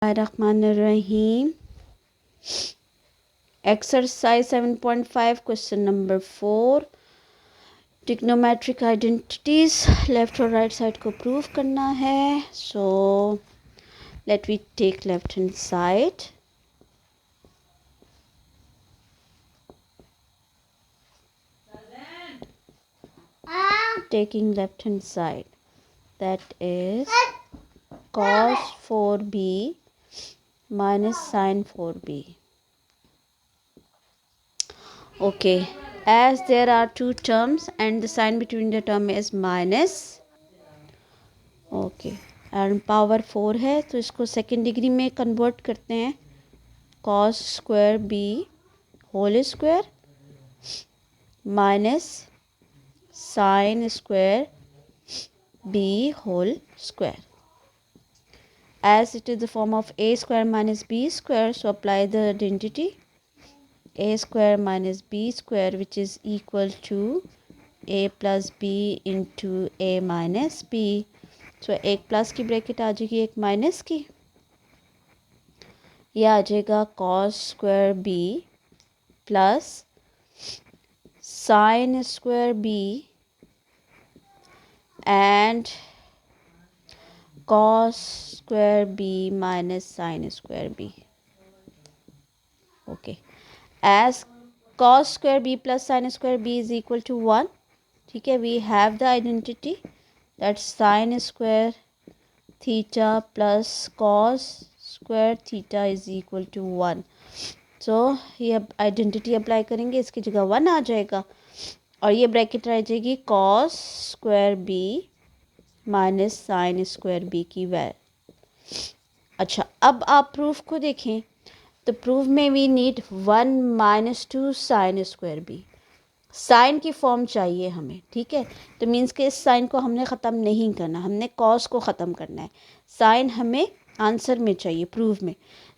Bismillahirrahmanirrahim. Exercise 7.5 question number 4. Trigonometric identities left और right side को prove करना है. So let we take left hand side. Taking left hand side, that is cos 4b minus sin 4b. Okay, as there are two terms and the sign between the term is minus. Okay, and power 4 है तो इसको second degree में convert करते हैं. cos square b whole square minus sine square b whole square. As it is the form of a square minus b square, so apply the identity a square minus b square, which is equal to a plus b into a minus b. So एक plus की bracket आ जाएगी, एक minus की. यह आ जाएगा cos square b plus sine square b and cos square b minus sin square b. Okay, as cos square b plus sin square b is equal to 1. ठीक है, we have the identity that sin square theta plus cos square theta is equal to 1. So ये identity apply करेंगे, इसकी जगह 1 आ जाएगा और ये bracket रह जाएगी cos square b minus sine square B की वैल्यू. अच्छा, अब आप प्रूफ को देखें तो प्रूफ में we need 1 minus 2 sine square B. Sine की फॉर्म चाहिए हमें. ठीक है, तो मीन्स के इस साइन को हमने ख़त्म नहीं करना, हमने कॉस को ख़त्म करना है. साइन हमें आंसर में चाहिए प्रूफ में,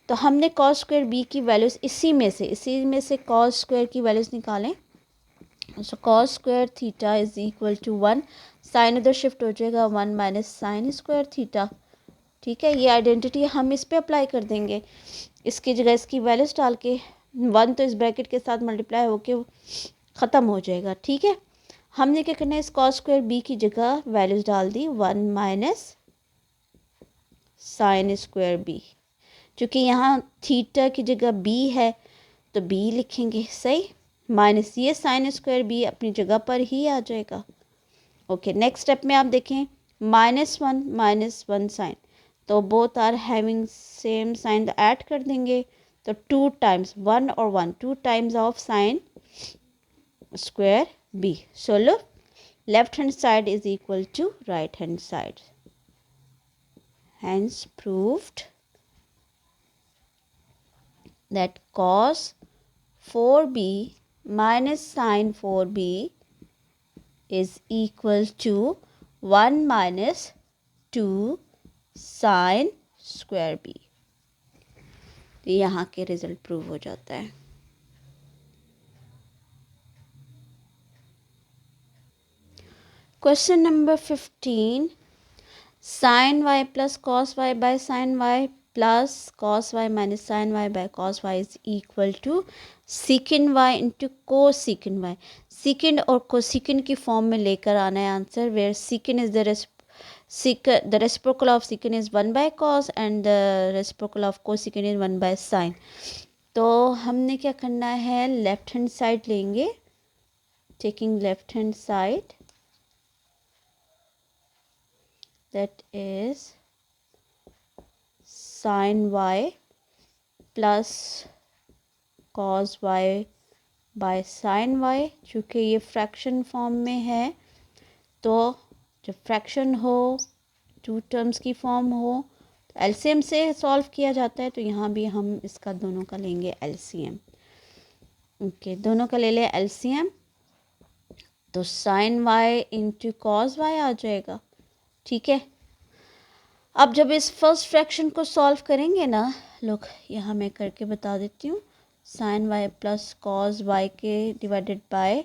तो हमने कॉस स्क्वायर बी की वैल्यूज़ इसी में से कॉस स्क्वायर की वैल्यूज़ निकालें. So cos square theta is equal to 1. Sine इधर शिफ्ट हो जाएगा, 1 माइनस साइन स्क्वायर थीटा. ठीक है, ये आइडेंटिटी हम इस पे अप्लाई कर देंगे. इसकी जगह इसकी वैल्यूज डाल के 1 तो इस ब्रैकेट के साथ मल्टीप्लाई होके ख़त्म हो जाएगा. ठीक है, हमने क्या करना है, इस कॉस स्क्वायर बी की जगह वैल्यूज डाल दी 1 माइनस साइन स्क्वायर बी. चूँकि यहाँ थीटा की जगह बी है तो बी लिखेंगे. सही, माइनस ये साइन स्क्वायर बी अपनी जगह पर ही आ जाएगा. ओके, नेक्स्ट स्टेप में आप देखें -1 साइन, तो both are having same sign, तो ऐड कर देंगे तो 2 टाइम्स 1 और 1 2 times of sine square B. So लो, left hand side is equal to right hand side. Hence proved that cos 4b minus sin 4b is equal to 1 minus 2 sin square b. तो यहाँ के result prove हो जाता है. Question number 15. sin y plus cos y by sin y plus cos y minus sin y by cos y is equal to secant y into cosecant y. secant और cosecant की form में लेकर आना है answer, where secant is the reciprocal of secant is 1 by cos and the reciprocal of cosecant is 1 by sin. तो हमने क्या करना है, लेफ्ट हैंड साइड लेंगे. Taking left hand side, that is sin y plus cos y by sin y. चूँकि ये fraction form में है तो जब फ्रैक्शन हो, टू टर्म्स की फॉर्म हो, तो एलसीएम से सॉल्व किया जाता है. तो यहाँ भी हम इसका दोनों का लेंगे एलसीएम. ओके, दोनों का ले लें एलसीएम, तो sin y into cos y आ जाएगा. ठीक है, अब जब इस फर्स्ट फ्रैक्शन को सॉल्व करेंगे ना, लोग यहाँ मैं करके बता देती हूँ. sin y plus cos y के डिवाइडेड बाय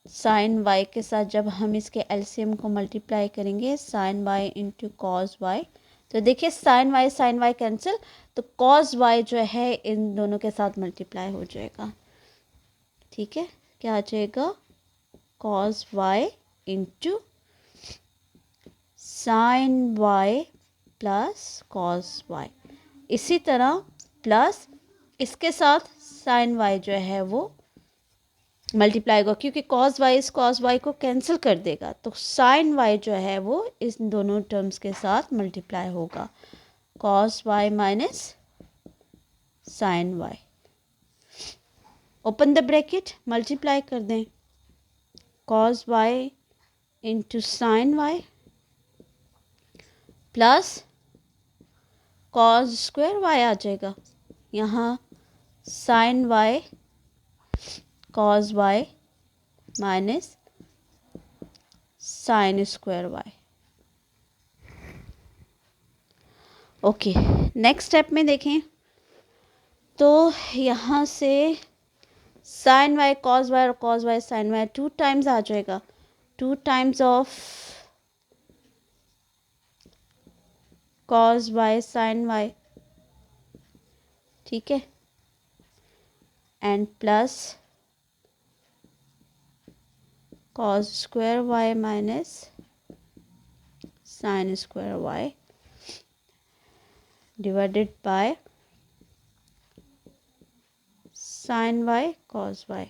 sin y के साथ जब हम इसके एलसीएम को मल्टीप्लाई करेंगे, sin y into cos Y, तो देखिए साइन वाई कैंसिल, तो कॉस वाई जो है इन दोनों के साथ मल्टीप्लाई हो जाएगा। ठीक है, क्या आ जाएगा, cos Y into sine Y plus cos Y. इसी तरह प्लस इसके साथ साइन वाई जो है वो मल्टीप्लाई होगा, क्योंकि कॉस वाई इस कॉस वाई को कैंसिल कर देगा, तो साइन वाई जो है वो इस दोनों टर्म्स के साथ मल्टीप्लाई होगा। Cos y minus sine y, open the bracket, multiply कर दें, cos Y into sine Y plus cos square y आ जाएगा, यहाँ sine Y cos y minus sine square Y. Okay, next step में देखें तो यहाँ से साइन वाई कॉस वाई और cos y sine y 2 times आ जाएगा, 2 times of cos y sine y. ठीक है, and plus cos square Y minus sine square Y divided by sine Y cos Y.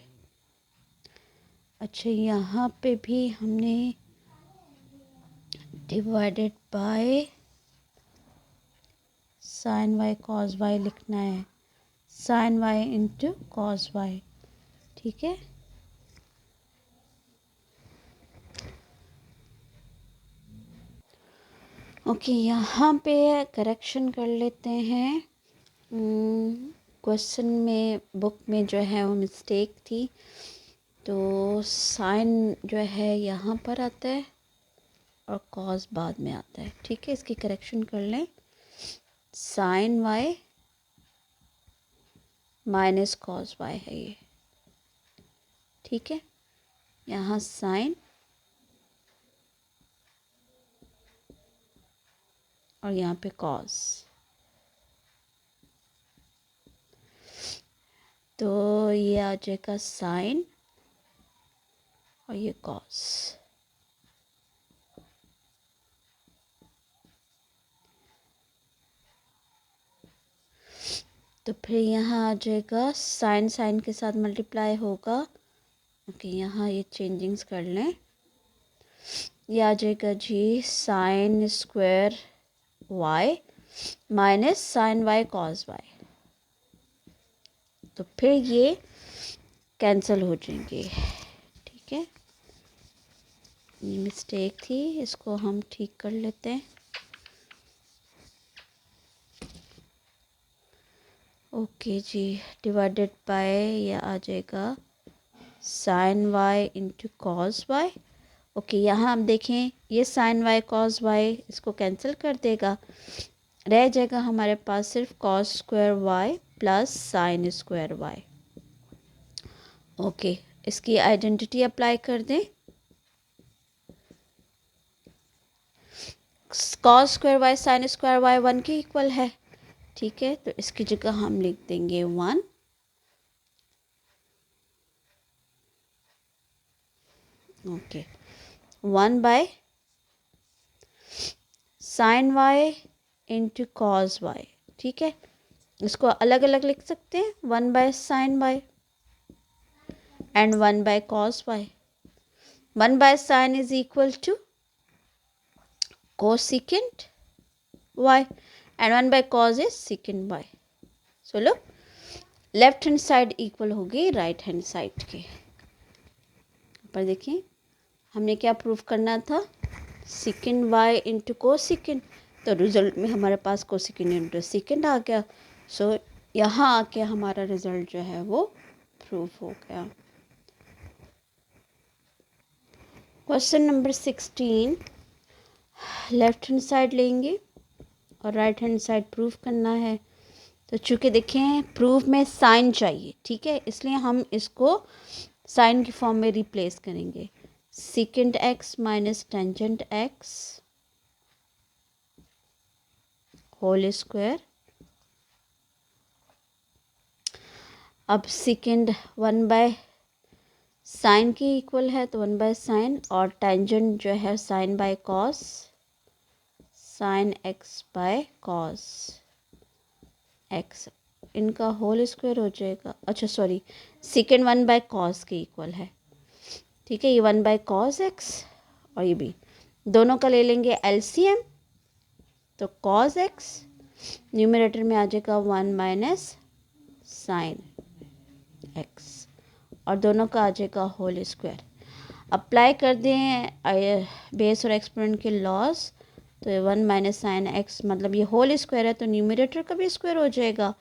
अच्छा, यहाँ पे भी हमने divided by sine Y cos Y लिखना है, sine Y into cos Y. ठीक है, ओके, यहाँ पे करेक्शन कर लेते हैं। क्वेश्चन में बुक में जो है वो मिस्टेक थी, तो साइन जो है यहाँ पर आता है और कॉस बाद में आता है। ठीक है, इसकी करेक्शन कर लें, sine Y minus cos Y है ये। ठीक है, यहाँ साइन और यहाँ पे कॉस, तो ये आ जाएगा साइन और ये कॉस। तो फिर यहाँ आ जाएगा साइन साइन के साथ मल्टीप्लाई होगा। ओके, यहाँ ये चेंजिंग्स कर लें, ये आ जाएगा जी sine square Y minus sine Y cos Y. तो फिर ये कैंसिल हो जाएंगे। ठीक है, ये मिस्टेक थी, इसको हम ठीक कर लेते हैं। ओके जी, डिवाइडेड बाय ये आ जाएगा sine Y into cos Y. Okay, यहाँ हम देखें ये साइन वाई कॉस वाई इसको कैंसिल कर देगा, रह जाएगा हमारे पास सिर्फ cos square Y plus sine square Y. Okay, इसकी आइडेंटिटी अप्लाई कर दें, cos square Y sine square Y 1 के इक्वल है। ठीक है, तो इसकी जगह हम लिख देंगे 1। Okay, 1 by sine Y into cos Y. ठीक है, इसको अलग अलग लिख सकते हैं, 1 by sine Y and 1 by cos Y. 1 by sine is equal to cosecant Y and 1 by cos is secant Y. So लो, लेफ्ट हैंड साइड इक्वल होगी राइट हैंड साइड के। पर देखिए हमने क्या प्रूफ करना था, सेकेंड वाई इंटू कोसेकेंट, तो रिजल्ट में हमारे पास कोसेकेंट इंटू सेकेंड आ गया। सो यहाँ आके हमारा रिजल्ट जो है वो प्रूफ हो गया। Question number 16, left hand side लेंगे और राइट हैंड साइड प्रूफ करना है। तो चूँकि देखें प्रूफ में साइन चाहिए, ठीक है, इसलिए हम इसको साइन की फॉर्म में रिप्लेस करेंगे। Secant X minus tangent X whole square. अब सेकेंड 1 बाय साइन के इक्वल है तो 1 बाय साइन, और टेंजेंट जो है sine by cos, sine X by cos X, इनका होल स्क्वायर हो जाएगा। अच्छा सॉरी, सेकेंड 1 बाय कॉस के इक्वल है, ठीक है। ये 1 बाय कॉस एक्स और ये भी, दोनों का ले लेंगे एलसीएम, तो कॉस एक्स न्यूमरेटर में आ जाएगा 1 माइनस साइन एक्स, और दोनों का आ जाएगा होल स्क्वायर। अप्लाई कर दें बेस और एक्सपोनेंट के लॉस, तो 1 माइनस साइन एक्स मतलब ये होल स्क्वायर है तो न्यूमरेटर का भी स्क्वायर हो जाएगा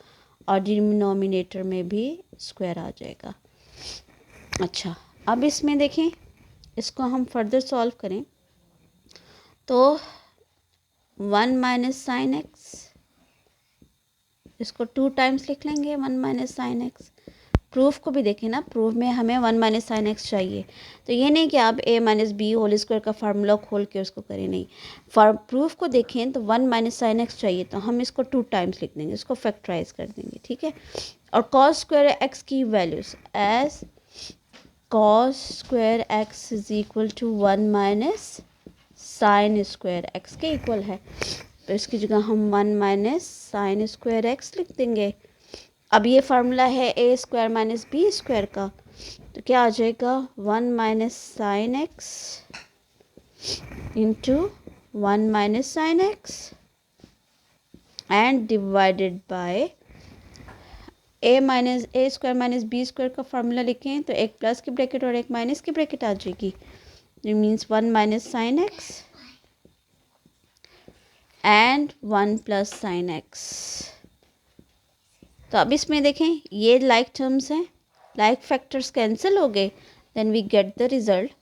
और डिनोमिनेटर में भी स्क्वायर आ जाएगा। अच्छा, अब इसमें देखें, इसको हम फर्दर सॉल्व करें तो 1 माइनस साइन एक्स, इसको 2 टाइम्स लिख लेंगे 1 माइनस साइन एक्स। प्रूफ को भी देखें ना, प्रूफ में हमें 1 माइनस साइन एक्स चाहिए, तो ये नहीं कि आप ए माइनस बी होल स्क्वायर का फार्मूला खोल के उसको करें, नहीं। प्रूफ को देखें तो 1 माइनस साइन एक्स चाहिए, तो हम इसको 2 टाइम्स लिख देंगे, इसको फैक्टराइज कर देंगे, ठीक है। और कॉस स्क्वायर एक्स की values as cos square X is equal to 1 minus sine square X के इक्वल है, तो इसकी जगह हम 1 माइनस साइन स्क्वायर एक्स लिख देंगे। अब ये फार्मूला है A square minus B square का, तो क्या आ जाएगा 1 minus sine X into 1 minus sine X and divided by A square minus B square का फार्मूला लिखें तो एक प्लस की ब्रैकेट और एक माइनस की ब्रैकेट आ जाएगी, it means 1 minus sine X and 1 plus sine X. तो अब इसमें देखें ये लाइक टर्म्स हैं, लाइक फैक्टर्स कैंसिल हो गए, then we get the result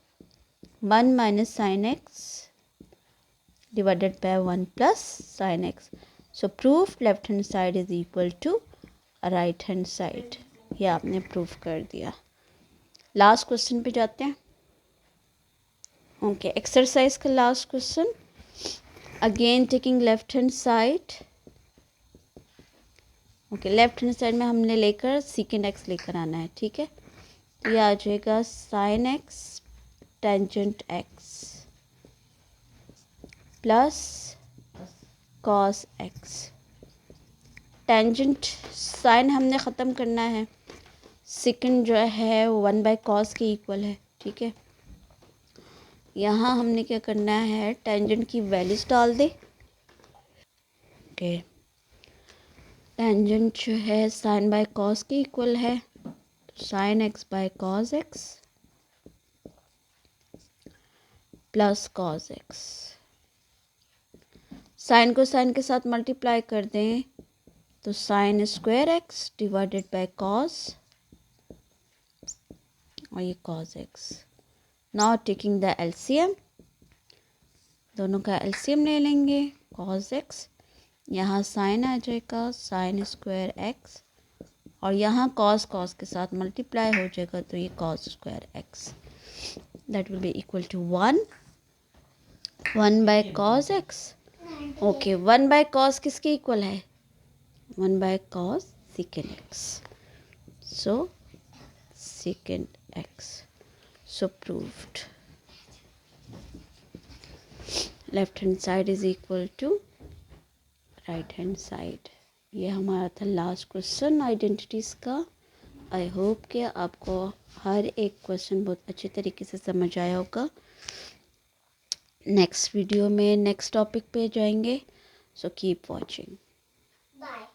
1 minus sine X divided by 1 plus sine X. So proof left hand side is equal to right hand side, ये आपने प्रूफ कर दिया। लास्ट क्वेश्चन पे जाते हैं। ओके, एक्सरसाइज का last question, again taking left hand side. Okay, left hand side में हमने लेकर सीकेंड एक्स लेकर आना है, ठीक है। तो ये आ जाएगा sine X tangent X plus cos X. Tangent sine हमने ख़त्म करना है, सेकेंड जो है 1 बाय कॉस के इक्वल है, ठीक है। यहाँ हमने क्या करना है, टेंजेंट की वैल्यूज डाल दे। ओके, टेंजेंट जो है साइन बाय कॉस के इक्वल है, sine X by cos X plus cos X. Sine को साइन के साथ मल्टीप्लाई कर दें तो sine square X divided by cos, और ये cos X. Now taking the LCM, दोनों का एलसीएम ले लेंगे, कॉस एक्स, यहाँ साइन आ जाएगा साइन स्क्वायर एक्स, और यहाँ कॉस कॉस के साथ मल्टीप्लाई हो जाएगा तो ये cos square X, that will be equal to 1 by cos X. Okay, 1 by cos किसके इक्वल है, 1 by cos secant X, so secant X, so proved. Left hand side is equal to right hand side. ये हमारा था last question identities का। I hope कि आपको हर एक question बहुत अच्छे तरीके से समझ आया होगा। नेक्स्ट वीडियो में नेक्स्ट टॉपिक पे जाएंगे, सो कीप वॉचिंग, बाय।